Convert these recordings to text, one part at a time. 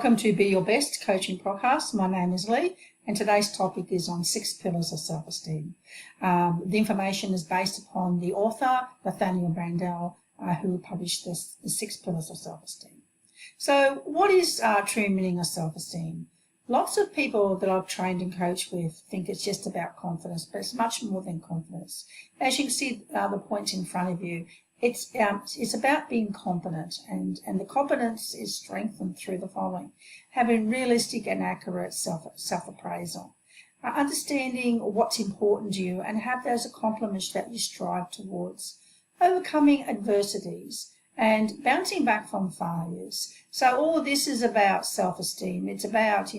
Welcome to Be Your Best Coaching Podcast. My name is Lee, and today's topic is on 6 pillars of self-esteem. The information is based upon the author, Nathaniel Brandel, who published the 6 pillars of self-esteem. So what is true meaning of self-esteem? Lots of people that I've trained and coached with think it's just about confidence, but it's much more than confidence. As you can see the points in front of you, it's about being confident, and the confidence is strengthened through the following: having realistic and accurate self-appraisal, understanding what's important to you and have those accomplishments that you strive towards, overcoming adversities, and bouncing back from failures. So all of this is about self-esteem. It's about,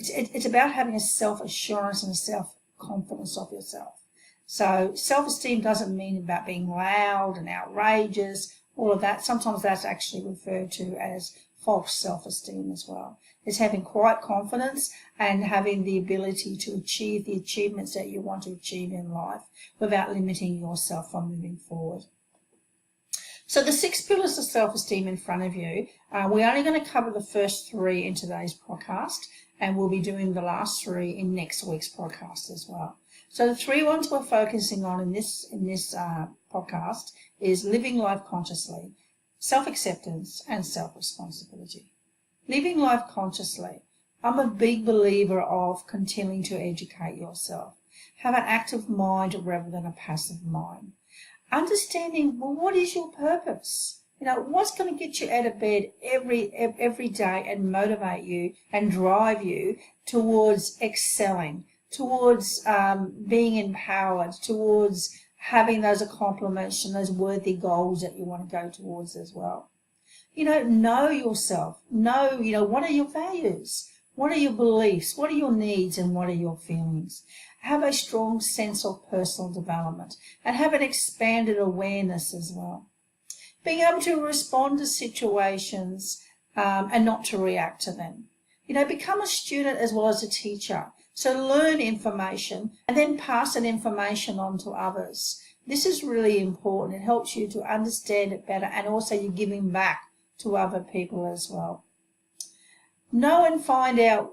it's about having a self-assurance and a self-confidence of yourself. So self-esteem doesn't mean about being loud and outrageous, all of that. Sometimes that's actually referred to as false self-esteem as well. It's having quiet confidence and having the ability to achieve the achievements that you want to achieve in life without limiting yourself from moving forward. So the 6 pillars of self-esteem in front of you, we're only going to cover the first 3 in today's podcast, and we'll be doing the last 3 in next week's podcast as well. So the 3 ones we're focusing on in this podcast is living life consciously, self-acceptance, and self-responsibility. Living life consciously. I'm a big believer of continuing to educate yourself. Have an active mind rather than a passive mind. Understanding, well, what is your purpose? What's going to get you out of bed every day and motivate you and drive you towards excelling, towards being empowered, towards having those accomplishments and those worthy goals that you want to go towards as well. Know yourself. Know, what are your values? What are your beliefs? What are your needs and what are your feelings? Have a strong sense of personal development and have an expanded awareness as well. Being able to respond to situations and not to react to them. Become a student as well as a teacher. So learn information and then pass that information on to others. This is really important. It helps you to understand it better, and also you're giving back to other people as well. Know and find out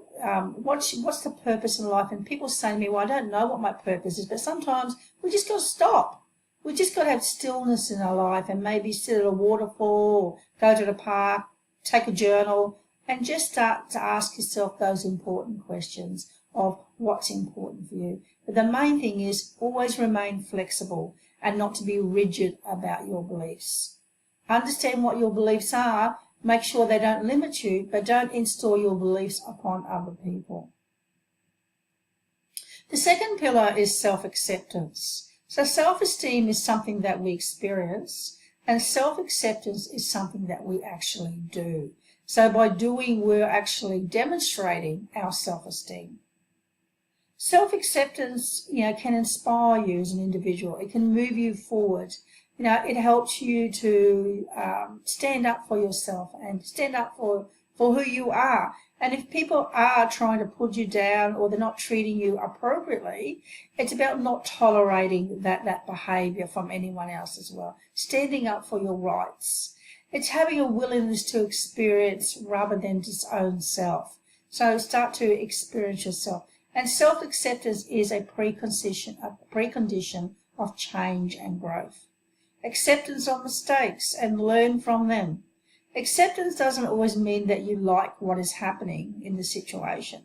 what's the purpose in life. And people say to me, well, I don't know what my purpose is, but sometimes we just got to stop. We just got to have stillness in our life and maybe sit at a waterfall, or go to the park, take a journal, and just start to ask yourself those important questions of what's important for you. But the main thing is always remain flexible and not to be rigid about your beliefs. Understand what your beliefs are. Make sure they don't limit you, but don't install your beliefs upon other people. The second pillar is self-acceptance. So self-esteem is something that we experience, and self-acceptance is something that we actually do. So by doing, we're actually demonstrating our self-esteem. Self-acceptance, can inspire you as an individual. It can move you forward. It helps you to stand up for yourself and stand up for who you are. And if people are trying to put you down or they're not treating you appropriately, it's about not tolerating that behavior from anyone else as well. Standing up for your rights. It's having a willingness to experience rather than just own self. So start to experience yourself. And self-acceptance is a precondition of change and growth. Acceptance of mistakes and learn from them. Acceptance doesn't always mean that you like what is happening in the situation.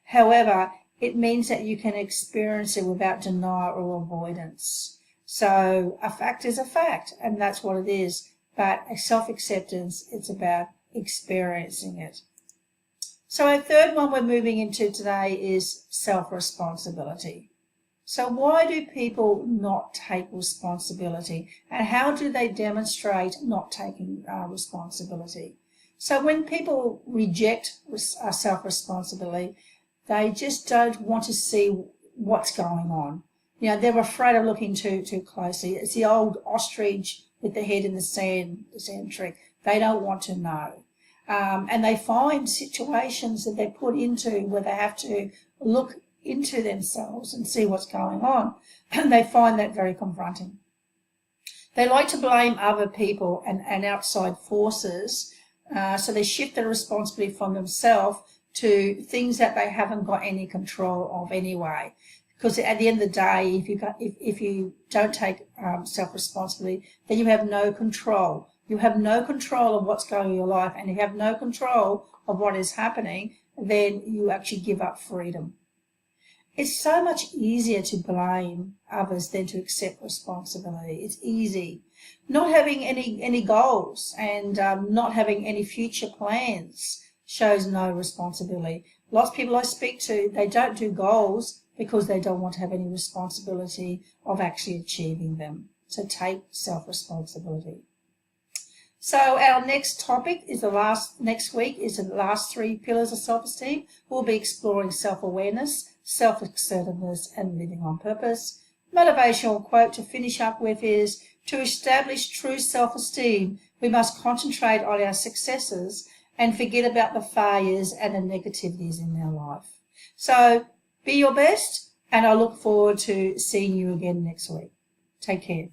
However, it means that you can experience it without denial or avoidance. So a fact is a fact, and that's what it is. But a self-acceptance, it's about experiencing it. So our third one we're moving into today is self-responsibility. So why do people not take responsibility, and how do they demonstrate not taking responsibility? So when people reject self-responsibility, they just don't want to see what's going on. They're afraid of looking too closely. It's the old ostrich with the head in the sand trick. They don't want to know. And they find situations that they're put into where they have to look into themselves and see what's going on, and they find that very confronting. They like to blame other people and outside forces So they shift the responsibility from themselves to things that they haven't got any control of anyway. Because at the end of the day, if you don't take self-responsibility, then you have no control. You have no control of what's going on in your life, and if you have no control of what is happening, then you actually give up freedom. It's so much easier to blame others than to accept responsibility. It's easy. Not having any goals and not having any future plans shows no responsibility. Lots of people I speak to, they don't do goals because they don't want to have any responsibility of actually achieving them. So take self-responsibility. So our next topic is next week is the last 3 pillars of self-esteem. We'll be exploring self-awareness, self-assertiveness, and living on purpose. Motivational quote to finish up with is, to establish true self-esteem, we must concentrate on our successes and forget about the failures and the negativities in our life. So be your best, and I look forward to seeing you again next week. Take care.